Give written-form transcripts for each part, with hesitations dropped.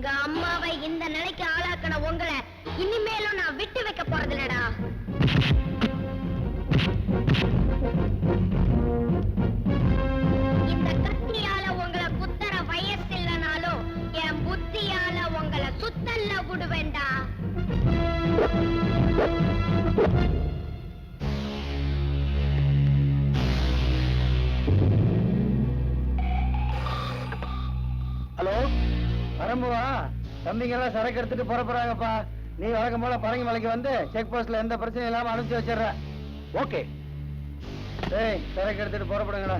எங்க அம்மாவை இந்த நிலைக்கு ஆளாக்கன உங்களை இனிமேலும் நான் விட்டு வைக்க போறதில்லடா. இந்த கத்தியால உங்களை குத்தற வயசு இல்லனாலும் என் புத்தியால உங்களை சுத்தல்ல விடுவேண்டா. ஹலோ வரம்புவா, தம்பிங்க எல்லாம் சரக்கு எடுத்துட்டு புறப்படுறாங்கப்பா. நீ வழக்கம் போல பரங்கி மலைக்கு வந்து செக் போஸ்ட்ல எந்த பிரச்சனையும் இல்லாம அனுப்பிச்சு வச்சிடுற. ஓகே. ஏய், சரக்கு எடுத்துட்டு புறப்படுங்கடா.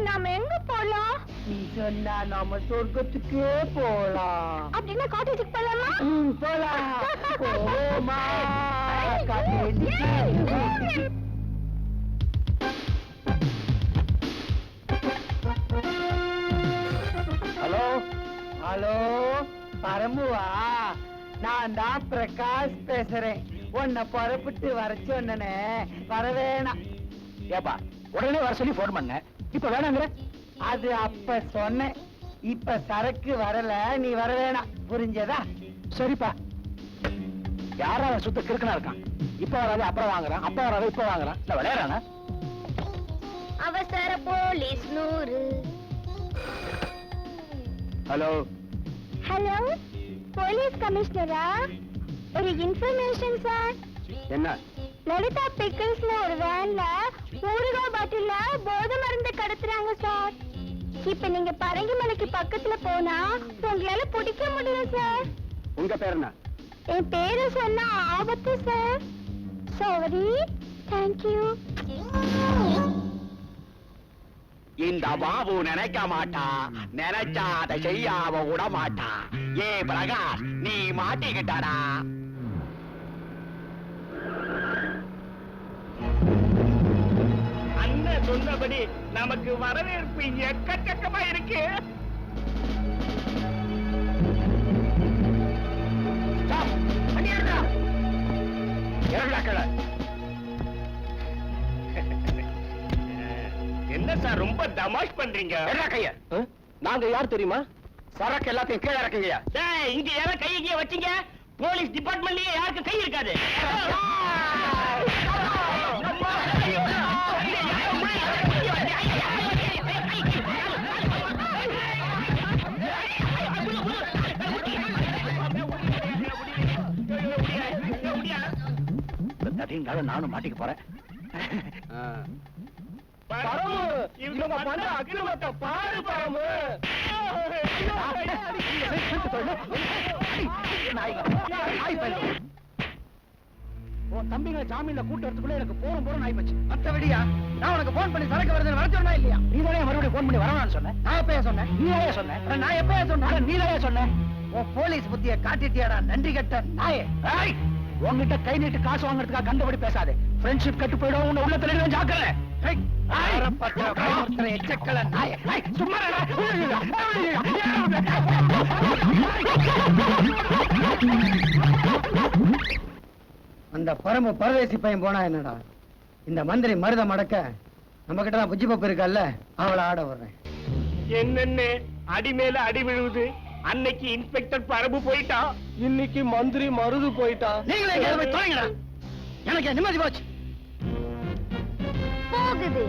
நாம எங்க போலாம்? நீ சொன்னா நாம சொர்க்கத்துக்கே போலாம். அப்படின்னா காட்டேஜுக்கு போலாமா? போலாம். போமா காட்டேஜுக்கு. ஹலோ ஹலோ பரம்புவா, நான் தான் பிரகாஷ் பேசுறேன். உன்னை புறப்பட்டு வர சொன்னனே, வரவேணா. ஏப்பா உடனே வர சொல்லி போன் பண்ண, இப்ப வேணாங்கிற? அது அப்ப சொன்னேன், இப்ப சரக்கு வரல, நீ வரவேணா. புரிஞ்சதா? சரிப்பா. யாரா சுத்த கிறுக்கனா இருக்கான்? இப்ப வராது அப்புறம் வாங்குறான், அப்ப வராது இப்ப வாங்குறான். இல்ல விளையாடுறானா? அவசர போலீஸ் 100. ஹலோ ஹலோ, போலீஸ் கமிஷனரா? ஒரு இன்ஃபர்மேஷன் சார். என்ன? லலிதா பிக்கிள்ஸ்ல ஒரு வேன்ல ஊறுகாய் பாட்டில்ல போதை மருந்து கடத்துறாங்க சார். இப்ப நீங்க பரங்கிமலைக்கு பக்கத்துல போனா உங்களால பிடிக்க முடியல சார். உங்க பேர் என்ன? என் பேரு சொன்னா ஆபத்து சார். சாரி. தேங்க்யூ. இந்த பாபு நினைக்க மாட்டா, நினைச்சா அதை செய்யாம விட மாட்டா. ஏ பிரகாஷ், நீ மாட்டிக்கிட்டாடா. அண்ணன் சொன்னபடி நமக்கு வரவேற்பு எக்கச்சக்கமா இருக்கு. என்ன சார் ரொம்ப தமாஷ் பண்றீங்க? நாங்க யார் தெரியுமா? சரக்கு எல்லாத்தையும் கீழே இறக்குங்க. இங்க யார கை கீழ வச்சீங்க? போலீஸ் டிபார்ட்மெண்ட்லயே யாருக்கு கை இருக்காது. நானும் மாட்டிக்க போறேன். இவங்க பண்ற அக்கிரமத்தை பாரு பரமு. தம்பிகளை ஜாமீன்ல கூட்டு வரதுக்குள்ள எனக்கு போறோம் ஆயிப்போச்சு. மத்தபடியா நான் உனக்கு போன் பண்ணி சரக்கு வருதுன்னு வர சொன்னா இல்லையா? நீ தானே மறுபடியும் போன் பண்ணி வரணும்னு சொன்னேன். நான் எப்பயா சொன்னேன்? நீயே சொன்னேன். நான் எப்பயா சொன்னேன்? நீ தானே சொன்னேன். உன் போலீஸ் புத்திய காட்டிட்டியாடா நன்றி கட்ட நாயே. உங்ககிட்ட கை நீட்டு காசு வாங்குறதுக்காக கண்டபடி பேசாதே. ஃப்ரெண்ட்ஷிப் கட்டு போயிடும். உன்னை உள்ள தலையில ஜாக்கிரதை. அந்த பரம பரதேசி பையன் போனா என்னடா? இந்த மந்திரி மருத மடக்க நம்ம கிட்ட தான் புஜ்ஜி பப்பு இருக்கல்ல, அவளை ஆட வர்றேன். என்னன்னு அடி மேல அடி விழுவுது. அன்னைக்கு இன்ஸ்பெக்டர் பரபு போயிட்டா, இன்னைக்கு மந்திரி மருது போயிட்டா. நீங்களே தொலைங்கடா, எனக்கு நிம்மதி போச்சு. போகுது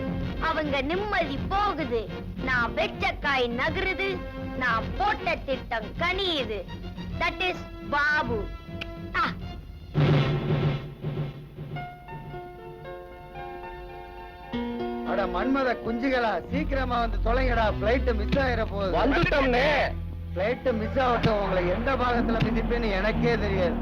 அவங்க நிம்மதி போகுது. நான் வெச்ச காய் நகருது, நான் போட்ட திட்டம் கனியுது. That is Babu. அட மன்மத குஞ்சுகளா, சீக்கிரமா வந்து தொலைங்கடா. பிளைட் மிஸ் ஆயிர போகுது. வந்துட்டோம்னே. பிளைட் மிஸ் ஆகட்டும், உங்களை எந்த பாகத்துல மிதிப்பேன்னு எனக்கே தெரியாது.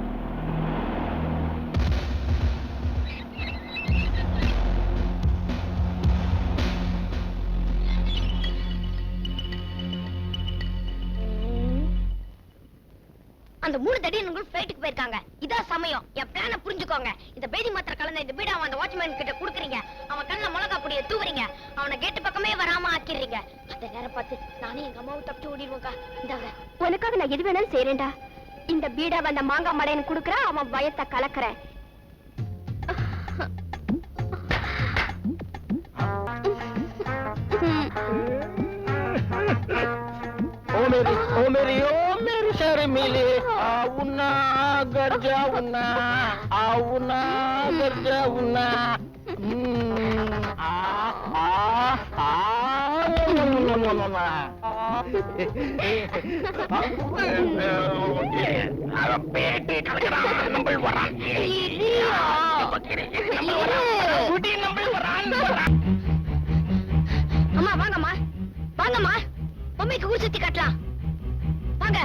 அந்த 3 தடியன்கள் ஃளைட்டுக்கு போயிருக்காங்க. இதான் சமயம். என் பிளான புரிஞ்சுக்கோங்க. இந்த பேதி மாத்திரை கலந்த இந்த பீடாவை அந்த வாட்ச்மேன் கிட்ட குடுக்குறீங்க. அவன் கண்ணுல மிளகா பொடியை தூவுறீங்க. அவனை கேட்டு பக்கமே வராம ஆக்கிடுறீங்க. அந்த நேரம் பார்த்து நானே எங்க அம்மாவை தப்பிச்சு ஓடிடுவோங்க. இந்தாங்க, உனக்காக நான் எது வேணாலும் செய்யறேன்டா. இந்த பீடாவை அந்த மாங்காய் மடையன் குடுக்குறேன். அவன் பயத்தை கலக்குறேன். ஓ மேரி, ஓ மேரி, ஓ शर्मिले आउना घर जाऊना आउना घर जाऊना பேட்டு கலக்கிறான் நம்பள் வரான் அம்மா வாங்கம்மா வாங்கம்மா பொம்மைக்கு ஊர் சுத்தி காட்டலாம் வாங்க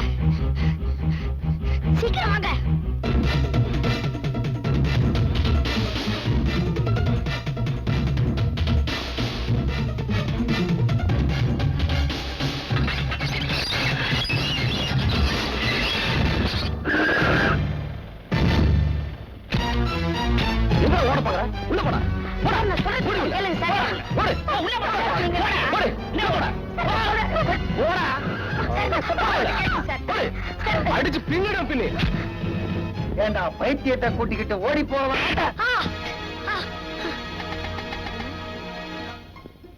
சீக்கிரம் வாங்க ஓட போற உள்ள போடா நான் சொல்றது கேளுங்க சார். உள்ள போங்க. நீங்க சார். அடிச்சு பின்னிடும் பின்னி ஏண்டா பைத்தியத்தை கூட்டிக்கிட்டு ஓடி போவாங்க.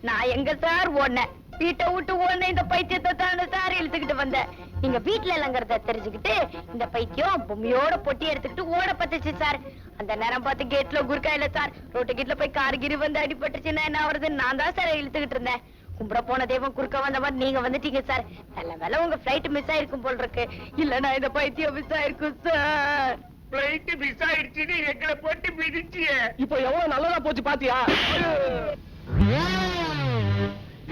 நான் எங்க சார் ஓடுனேன் வீட்டை விட்டு ஓடுன இந்த பைத்தியத்தை தானே சார் இழுத்துக்கிட்டு வந்தேன். நீங்க வீட்டுல இல்லங்கிறத தெரிஞ்சுக்கிட்டு இந்த பைத்தியம் பொம்மையோட பொட்டி எடுத்துக்கிட்டு ஓட பத்துச்சு சார். அந்த நேரம் பார்த்து கேட்ல குறுக்கா இல்ல சார் ரோட்டு கேட்ல போய் கார்கிரி வந்து அடிபட்டுச்சுன்னா என்ன வருது நான் தான் சார் இழுத்துக்கிட்டு இருந்தேன். கும்பிட போன தெய்வம் குறுக்க வந்த மாதிரி நீங்க வந்துட்டீங்க சார். நல்ல வேலை உங்க பிளைட் மிஸ் ஆயிருக்கும் போல் இருக்கு. இல்லன்னா இந்த பைத்தியம் மிஸ் ஆயிருக்கும் சார். பிளைட் மிஸ் ஆயிடுச்சுன்னு எங்களை போட்டு மிதிச்சிய இப்போ எவ்வளவு நல்லதா போச்சு பாத்தியா?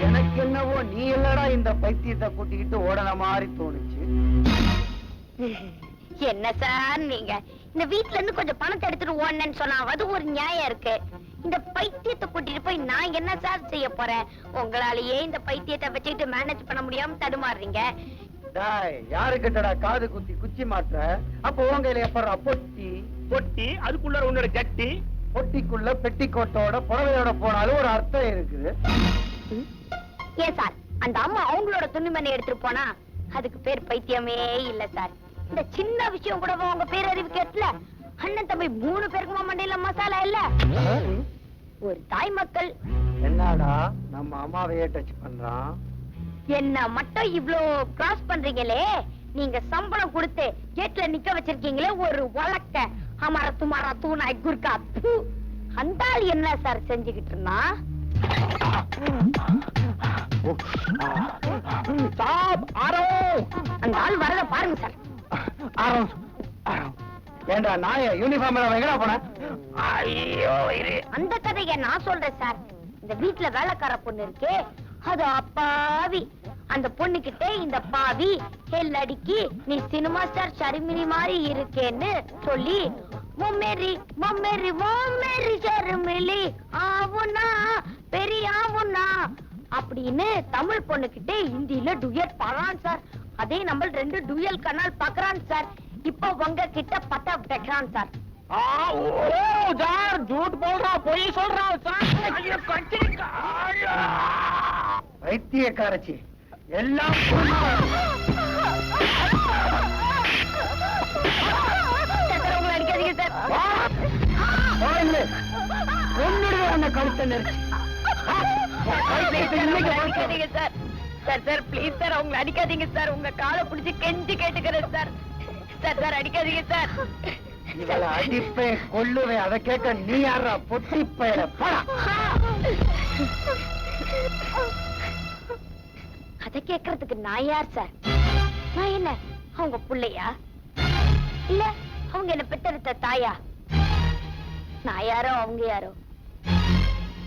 எனக்கு என்னவோ நீ இல்லடா இந்த பைத்தியத்தை கூட்டிக்கிட்டு ஓடன மாதிரி தோணுச்சு. என்ன சார் நீங்க இந்த வீட்ல இருந்து கொஞ்சம் பணத்தை எடுத்துட்டு ஓடனேன்னு சொன்னா அது ஒரு நியாயம் இருக்கு. இந்த பைத்தியத்தை கூட்டிட்டு போய் நான் என்ன சார் செய்ய போறேன்? உங்களாலேயே இந்த பைத்தியத்தை வச்சுக்கிட்டு மேனேஜ் பண்ண முடியாம தடுமாறுறீங்க. யாருக்கிட்டடா காது குத்தி குச்சி மாற்ற? அப்போ உங்க எப்பறா பொட்டி பொட்டி அதுக்குள்ள உன்னோட ஜட்டி பொட்டிக்குள்ள பெட்டிக்கோட்டோட புடவையோட போனாலும் ஒரு அர்த்தம் இருக்குது. ஏன் சார் அந்த அம்மா அவங்களோட துணிமணி எடுத்துட்டு போனா அதுக்கு பேர் பைத்தியமே இல்ல சார். இந்த சின்ன விஷயம் கூட உங்க பேரறிவு கேட்கல. அண்ணன் தம்பி 3 பேருக்குமா மண்டையில மசாலா இல்ல. ஒரு தாய் மக்கள் என்னடா நம்ம அம்மாவையே டச் பண்றான். என்ன மட்டும் இவ்ளோ கிராஸ் பண்றீங்களே. நீங்க சம்பளம் கொடுத்து கேட்ல நிக்க வச்சிருக்கீங்களே ஒரு வழக்க அமர துமாரா தூணாய் குர்கா. அந்த ஆள் என்ன சார் செஞ்சுக்கிட்டு இருந்தா? அந்த ஆள் வரத பாருங்க சார். ஏண்டா நாய யூனிஃபார்ம் எங்கடா போன? ஐயோ அந்த கதையை நான் சொல்றேன் சார். இந்த வீட்டுல வேலைக்கார பொண்ணு இருக்கே அது அப்பாவி. அந்த பொண்ணு கிட்ட இந்த பாவி ஹெல்லடிக்கு நீ சினிமா ஸ்டார் ஷர்மிலி மாதிரி இருக்கேன்னு சொல்லி மொம்மேரி மொம்மேரி மொம்மேரி ஷர்மிலி ஆவுனா பெரிய ஆவுனா அப்படின்னு தமிழ் பொண்ணு கிட்ட ஹிந்தியில டுயட் பாடுறான் சார். அதே நம்ம 2 டுயல் கனால் பாக்குறான் சார். இப்போ உங்க கிட்ட பட்ட வைக்கிறான் சார். झूठ बोल रहा பொய் சொல்றா பைத்தியக்காரச்சி எல்லாம் உங்களை அடிக்காதீங்க சார். அந்த கழுத்தை நெரிச்சு அடிக்காதீங்க sir. Sir sir please sir அவங்களை அடிக்காதீங்க சார். உங்க காலை பிடிச்சி கெஞ்சி கேட்டுக்கிறேன் சார். சார் சார் அடிக்காதீங்க சார். இவளை அடிப்பேன் கொல்லுவேன். அதை கேட்க நீ யாரா பொட்டி பயல? அதை கேட்கறதுக்கு நான் யார் சார்? நான் என்ன அவங்க புள்ளையா இல்ல அவங்க என்ன பெத்தெடுத்த தாயா? நான் யாரோ அவங்க யாரோ?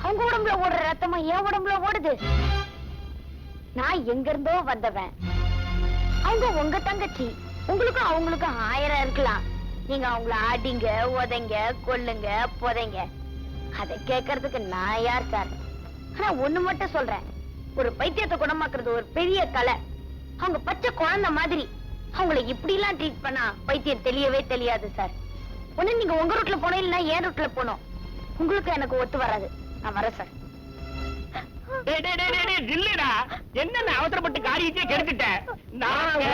அவங்க உடம்புல ஓடுற ரத்தமா என் உடம்புல ஓடுது. நான் எங்க இருந்தோ வந்தவன். அவங்க உங்க தங்கச்சி. உங்களுக்கும் அவங்களுக்கும் 1000 இருக்கலாம். நீங்க அவங்கள ஆடிங்க உதைங்க கொல்லுங்க புதைங்க. அதை கேட்கறதுக்கு நான் யார் சார்? ஆனா ஒண்ணு மட்டும் சொல்றேன். ஒரு பைத்தியத்தை குணமாக்குறது ஒரு பெரிய கலை. அவங்க பச்சை குழந்தை மாதிரி. அவங்களை இப்படி எல்லாம் ட்ரீட் பண்ணா பைத்தியம் தெரியவே தெரியாது சார். ஒண்ணு நீங்க உங்க ரூட்ல போனோம் இல்லைன்னா என் ரூட்ல போனோம். உங்களுக்கு எனக்கு ஒத்து வராது. நான் வரேன் சார். இல்லடா என்ன அவசரப்பட்டு காரியத்தையே கெடுத்துட்ட. நாங்க